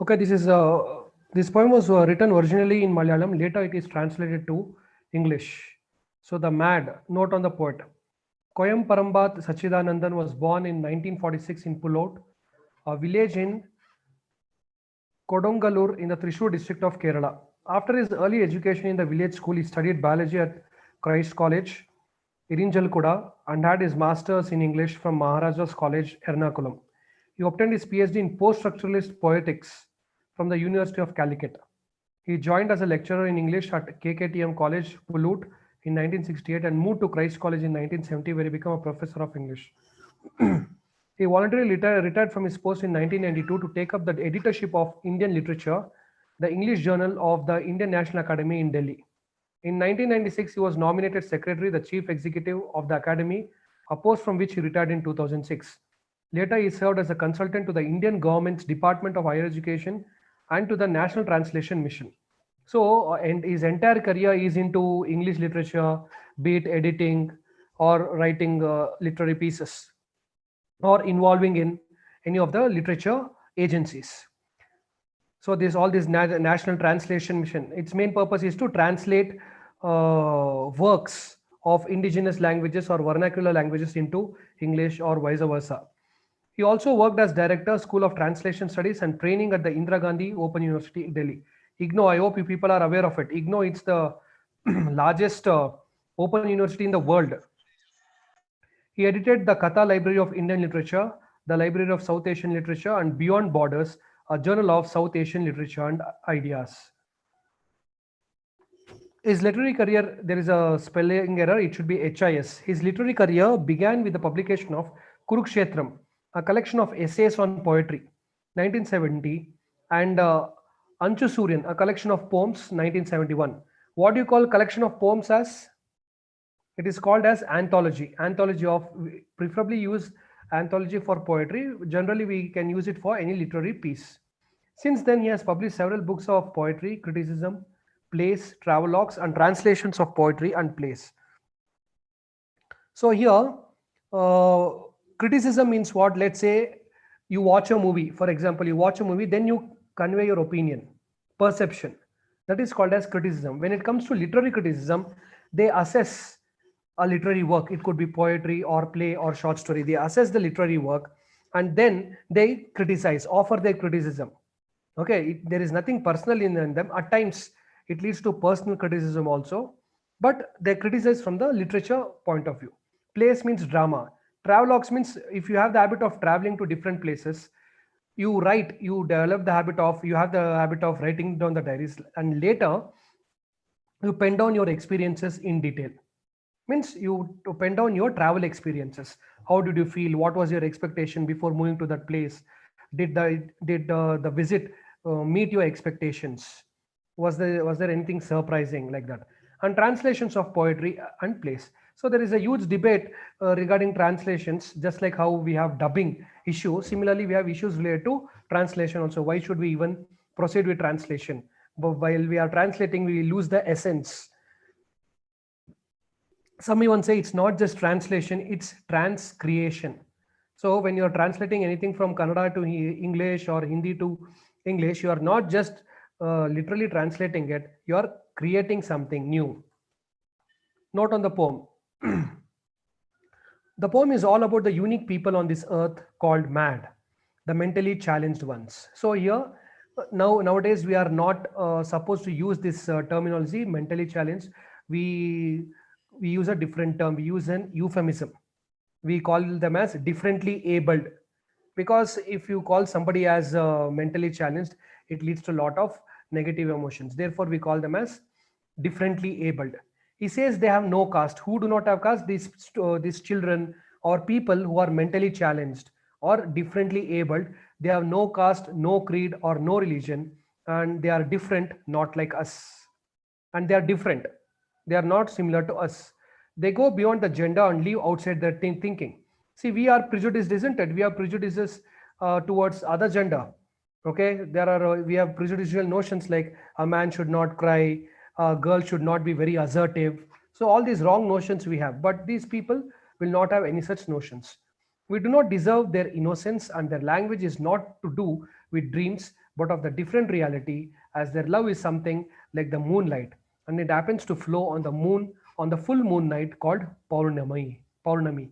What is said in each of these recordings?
Okay, this poem was written originally in Malayalam. Later, it is translated to English. So, the Mad note on the poet. Koyam Parambat Sachidanandan was born in 1946 in Pulot, a village in Kodongalur in the Thrissur district of Kerala. After his early education in the village school, he studied biology at Christ College, Irinjalkuda, and had his masters in English from Maharaja's College, Ernakulam. He obtained his PhD in post-structuralist poetics from the University of Calicut. He joined as a lecturer in English at KKTM College, Pulut in 1968 and moved to Christ College in 1970 where he became a professor of English. He voluntarily retired from his post in 1992 to take up the editorship of Indian Literature, the English Journal of the Indian National Academy in Delhi. In 1996, he was nominated Secretary, the Chief Executive of the Academy, a post from which he retired in 2006. Later, he served as a consultant to the Indian government's Department of Higher Education and to the National Translation Mission. So, and his entire career is into English literature, be it editing or writing literary pieces or involving in any of the literature agencies. So this all this national translation mission, its main purpose is to translate works of indigenous languages or vernacular languages into English or vice versa. He also worked as director, School of Translation Studies and Training at the Indira Gandhi Open University, Delhi. IGNO, I hope you people are aware of it. IGNO, it's the largest open university in the world. He edited the Katha Library of Indian Literature, the Library of South Asian Literature, and Beyond Borders, a journal of South Asian literature and ideas. His literary career, there is a spelling error, it should be HIS. His literary career began with the publication of Kurukshetram, a collection of essays on poetry, 1970, and Anchu Suryan, a collection of poems, 1971. What do you call collection of poems as? It is called as anthology. Anthology of, preferably use anthology for poetry. Generally, we can use it for any literary piece. Since then, he has published several books of poetry, criticism, plays, travelogues, and translations of poetry and plays. So here, uh, criticism means what? Let's say you watch a movie. For example, you watch a movie, then you convey your opinion, perception. That is called as criticism. When it comes to literary criticism, they assess a literary work. It could be poetry or play or short story. They assess the literary work and then they criticize, offer their criticism. Okay, there is nothing personal in them. At times, it leads to personal criticism also, but they criticize from the literature point of view. Plays means drama. Travelogues means if you have the habit of traveling to different places, you write, you develop the habit of, you have the habit of writing down the diaries, and later you pen down your experiences in detail. Means you to pen down your travel experiences. How did you feel? What was your expectation before moving to that place? Did the visit meet your expectations? Was there anything surprising like that? And translations of poetry and plays. So there is a huge debate regarding translations, just like how we have dubbing issue. Similarly, we have issues related to translation also. Why should we even proceed with translation? But while we are translating, we lose the essence. Some even say it's not just translation, it's transcreation. So when you're translating anything from Kannada to English or Hindi to English, you are not just literally translating it, you are creating something new. Note on the poem. The poem is all about the unique people on this earth called mad, the mentally challenged ones. So here, nowadays we are not supposed to use this terminology, mentally challenged. We use a different term. We use an euphemism. We call them as differently abled, because if you call somebody as mentally challenged, it leads to a lot of negative emotions. Therefore, we call them as differently abled. He says they have no caste. Who do not have caste? These children or people who are mentally challenged or differently abled, they have no caste, no creed, or no religion, and they are different, not like us. And they are different. They are not similar to us. They go beyond the gender and live outside their thinking. See, we are prejudiced, isn't it? We have prejudices towards other gender. Okay, there are we have prejudicial notions like a man should not cry, a girl should not be very assertive. So all these wrong notions we have, but these people will not have any such notions. We do not deserve their innocence, and their language is not to do with dreams but of the different reality, as their love is something like the moonlight, and it happens to flow on the moon on the full moon night called Paurnami. Paurnami.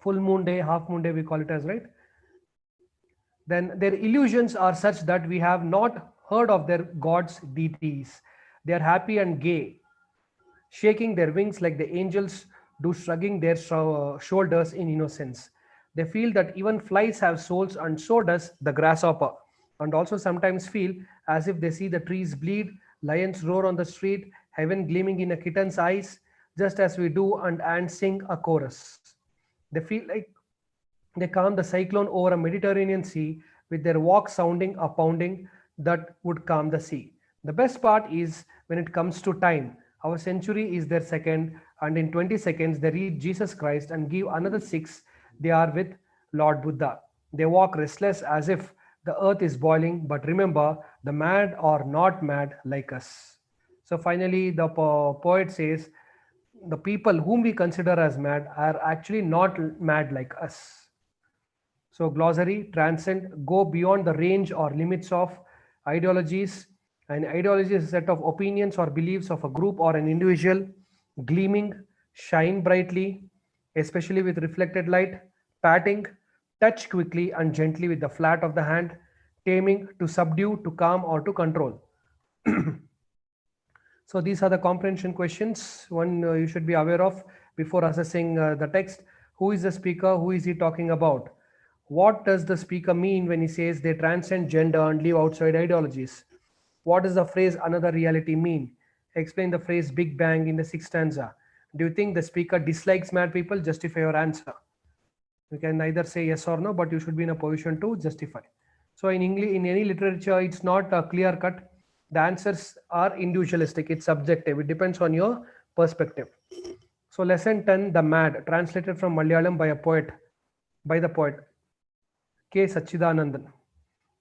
Full moon day, half moon day, we call it as, right? Then their illusions are such that we have not heard of their gods, deities. They are happy and gay, shaking their wings like the angels do, shrugging their shoulders in innocence. They feel that even flies have souls, and so does the grasshopper, and also sometimes feel as if they see the trees bleed, lions roar on the street, heaven gleaming in a kitten's eyes, just as we do, and ants sing a chorus. They feel like they calm the cyclone over a Mediterranean sea with their walk sounding a pounding that would calm the sea. The best part is when it comes to time. Our century is their second, and in 20 seconds they reach Jesus Christ and give another 6. They are with Lord Buddha. They walk restless as if the earth is boiling, but remember, the mad are not mad like us. So finally, the poet says, the people whom we consider as mad are actually not mad like us. So, glossary, transcend, go beyond the range or limits of ideologies. An ideology is a set of opinions or beliefs of a group or an individual, gleaming, shine brightly, especially with reflected light, patting, touch quickly and gently with the flat of the hand, taming, to subdue, to calm, or to control. So these are the comprehension questions. One you should be aware of before assessing the text. Who is the speaker? Who is he talking about? What does the speaker mean when he says they transcend gender and leave outside ideologies? What does the phrase another reality mean? Explain the phrase Big Bang in the sixth stanza. Do you think the speaker dislikes mad people? Justify your answer. You can either say yes or no, but you should be in a position to justify. So in English, in any literature, it's not a clear cut. The answers are individualistic. It's subjective. It depends on your perspective. So lesson 10, the mad, translated from Malayalam by the poet K. Sachidanandan.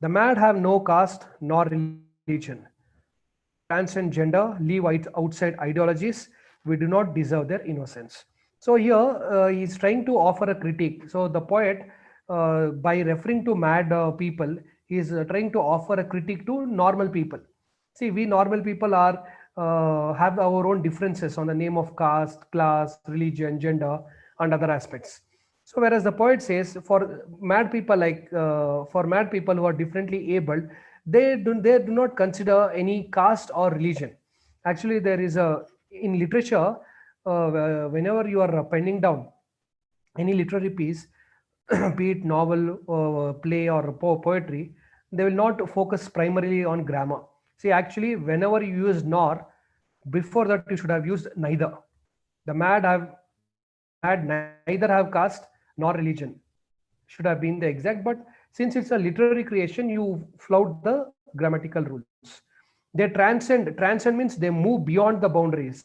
The mad have no caste nor religion. They transcend gender, leave outside ideologies. We do not deserve their innocence. So here he's trying to offer a critique. So the poet, by referring to mad people, is trying to offer a critique to normal people. See, we normal people are have our own differences on the name of caste, class, religion, gender, and other aspects. So whereas the poet says for mad people for mad people who are differently abled, they do not consider any caste or religion. Actually, there is a in literature, whenever you are penning down any literary piece, be it novel, play, or poetry, they will not focus primarily on grammar. See, actually, whenever you use nor, before that you should have used neither. The mad neither have caste nor religion. Should have been the exact, but since it's a literary creation, you flout the grammatical rules. They transcend means they move beyond the boundaries.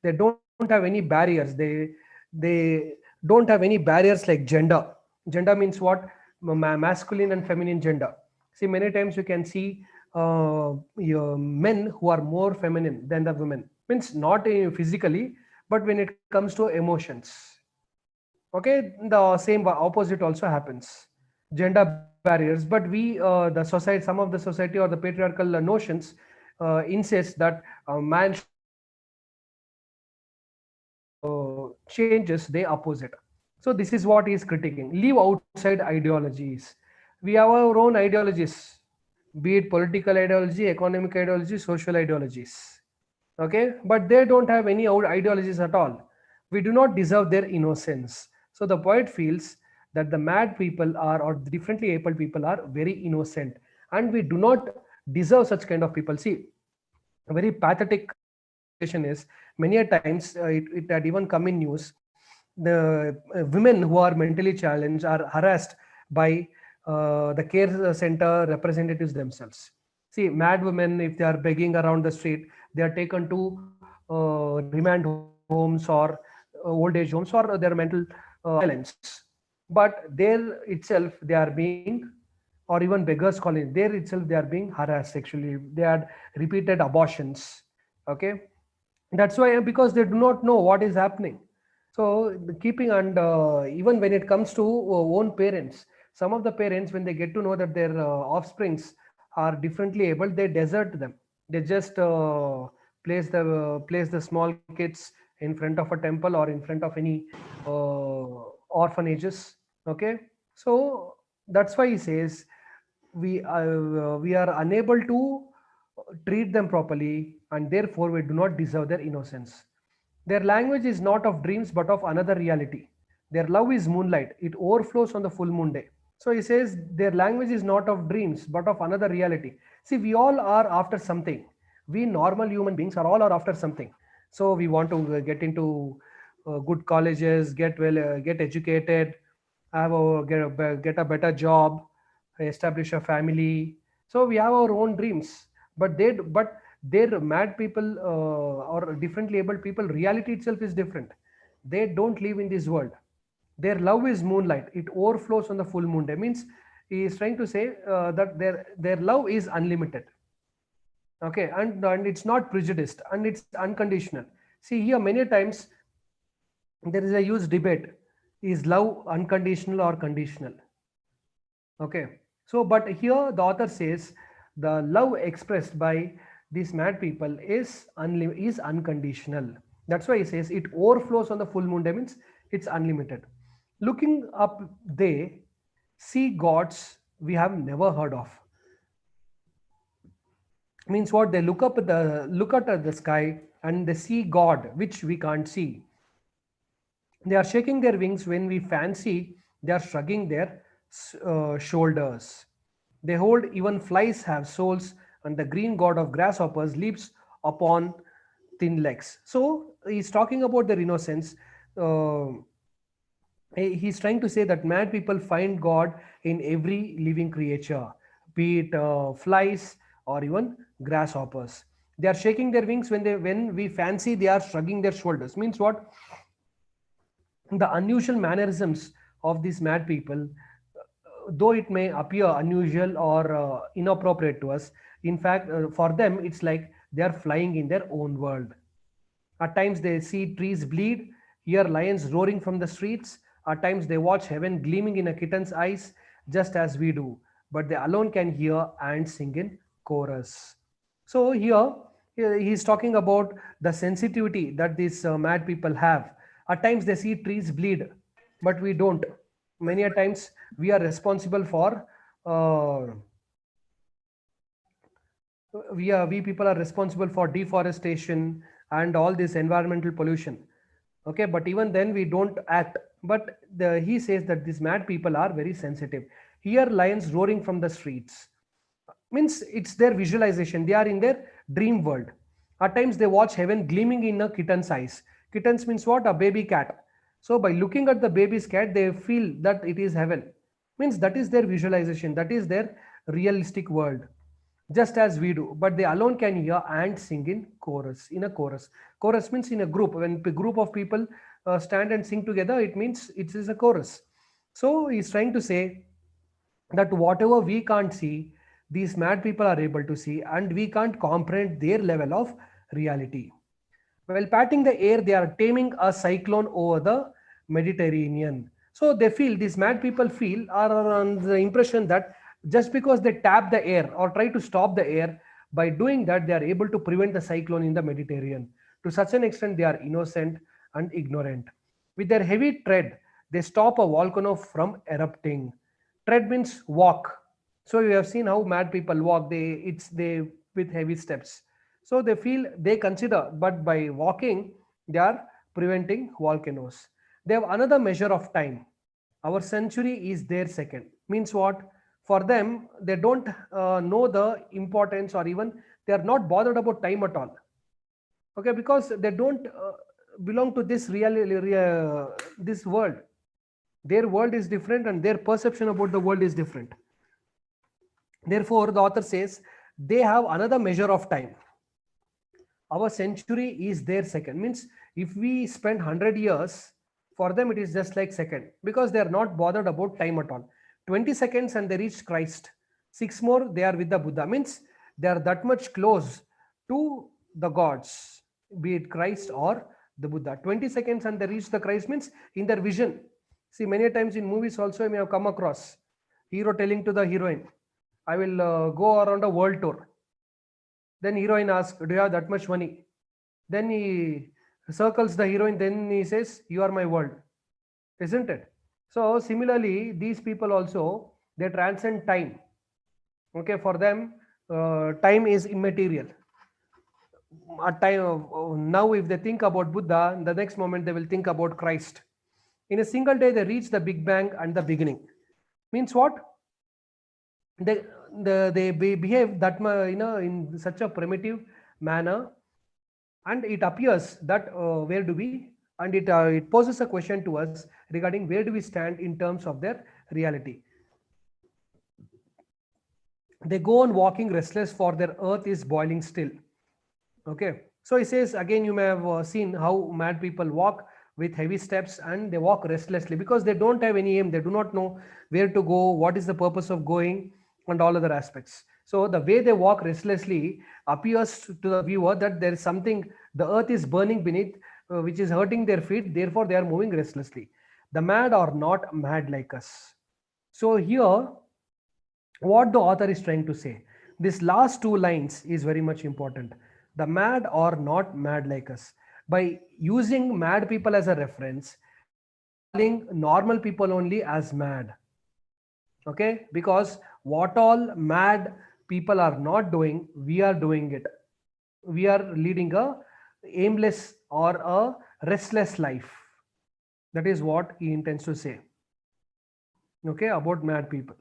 They don't have any barriers. They don't have any barriers like gender. Gender means what? Masculine and feminine gender. See, many times you can see your men who are more feminine than the women. Means not physically, but when it comes to emotions. Okay, the same opposite also happens. Gender barriers, but we the society, some of the society or the patriarchal notions insist that man should be feminine, and changes they oppose it. So this is what he is critiquing. Leave outside ideologies. We have our own ideologies, be it political ideology, economic ideology, social ideologies. Okay, but they don't have any ideologies at all. We do not deserve their innocence. So the poet feels that the mad people are, or the differently abled people are very innocent, and we do not deserve such kind of people. See, a very pathetic situation is many a times it had even come in news. The women who are mentally challenged are harassed by the care center representatives themselves. See, mad women, if they are begging around the street, they are taken to remand homes or old age homes or their mental asylums. But there itself, they are being, or even beggars colony, there itself, they are being harassed sexually. They had repeated abortions. Okay, that's why, because they do not know what is happening. So keeping, and even when it comes to own parents, some of the parents, when they get to know that their offsprings are differently able, they desert them. They just place the small kids in front of a temple or in front of any orphanages. Okay, so that's why he says we are unable to treat them properly, and therefore we do not deserve their innocence. Their language is not of dreams but of another reality. Their love is moonlight, it overflows on the full moon day. So he says their language is not of dreams but of another reality. See, we all are after something. We normal human beings are after something. So we want to get into good colleges, get well, get educated, get a better job, establish a family. So we have our own dreams, but their mad people or differently able people, reality itself is different. They don't live in this world. Their love is moonlight, it overflows on the full moon day. Means he is trying to say that their love is unlimited. Okay, and it's not prejudiced and it's unconditional. See, here many times there is a huge debate: is love unconditional or conditional? Okay, so but here the author says the love expressed by these mad people is unconditional. That's why he says it overflows on the full moon day, means it's unlimited. Looking up, they see gods we have never heard of. Means what? They look at the sky and they see God which we can't see. They are shaking their wings when we fancy they are shrugging their shoulders. They hold even flies have souls, and the green god of grasshoppers leaps upon thin legs. So he's talking about their innocence. Uh, he's trying to say that mad people find God in every living creature, be it flies or even grasshoppers. They are shaking their wings when we fancy they are shrugging their shoulders. Means what? The unusual mannerisms of these mad people, though it may appear unusual or inappropriate to us, in fact, for them, it's like they are flying in their own world. At times, they see trees bleed, hear lions roaring from the streets. At times, they watch heaven gleaming in a kitten's eyes, just as we do. But they alone can hear and sing in chorus. So, here he's talking about the sensitivity that these mad people have. At times, they see trees bleed, but we don't. Many a times, we are responsible for. We people are responsible for deforestation and all this environmental pollution. Okay, but even then we don't act. But he says that these mad people are very sensitive. Hear lions roaring from the streets, means it's their visualization. They are in their dream world. At times they watch heaven gleaming in a kitten's eyes. Kittens means what? A baby cat. So by looking at the baby's cat, they feel that it is heaven. Means that is their visualization, that is their realistic world, just as we do. But they alone can hear and sing in chorus. In a chorus, chorus means in a group. When a group of people stand and sing together, it means it is a chorus. So he's trying to say that whatever we can't see, these mad people are able to see, and we can't comprehend their level of reality. While patting the air, they are taming a cyclone over the Mediterranean. So they feel, these mad people feel, are on the impression that just because they tap the air or try to stop the air, by doing that, they are able to prevent the cyclone in the Mediterranean. To such an extent, they are innocent and ignorant. With their heavy tread, they stop a volcano from erupting. Tread means walk. So you have seen how mad people walk. They with heavy steps. So they feel, they consider, but by walking, they are preventing volcanoes. They have another measure of time. Our century is their second. Means what? For them, they don't know the importance, or even they are not bothered about time at all. Okay, because they don't belong to this world. Their world is different, and their perception about the world is different. Therefore, the author says they have another measure of time. Our century is their second. Means if we spend 100 years, for them it is just like second, because they are not bothered about time at all. 20 seconds and they reach Christ. 6 more, they are with the Buddha. Means they are that much close to the gods, be it Christ or the Buddha. 20 seconds and they reach the Christ, means in their vision. See, many times in movies also you may have come across hero telling to the heroine, I will go around a world tour. Then heroine asks, do you have that much money? Then he circles the heroine, then he says, you are my world, isn't it? So similarly, these people also, they transcend time. Okay, for them, time is immaterial. At time now, if they think about Buddha, the next moment they will think about Christ. In a single day, they reach the Big Bang and the beginning. Means what? They behave that in such a primitive manner, and it appears that where do we, and it poses a question to us regarding where do we stand in terms of their reality. They go on walking restless, for their earth is boiling still. Okay, so he says again, you may have seen how mad people walk with heavy steps, and they walk restlessly because they don't have any aim, they do not know where to go, what is the purpose of going, and all other aspects. So the way they walk restlessly appears to the viewer that there is something, the earth is burning beneath, which is hurting their feet, therefore they are moving restlessly. The mad are not mad like us. So here, what the author is trying to say, this last two lines is very much important. The mad are not mad like us. By using mad people as a reference, he is calling normal people only as mad. Okay, because what all mad people are not doing, we are doing it. We are leading a aimless or a restless life. That is what he intends to say, okay, about mad people.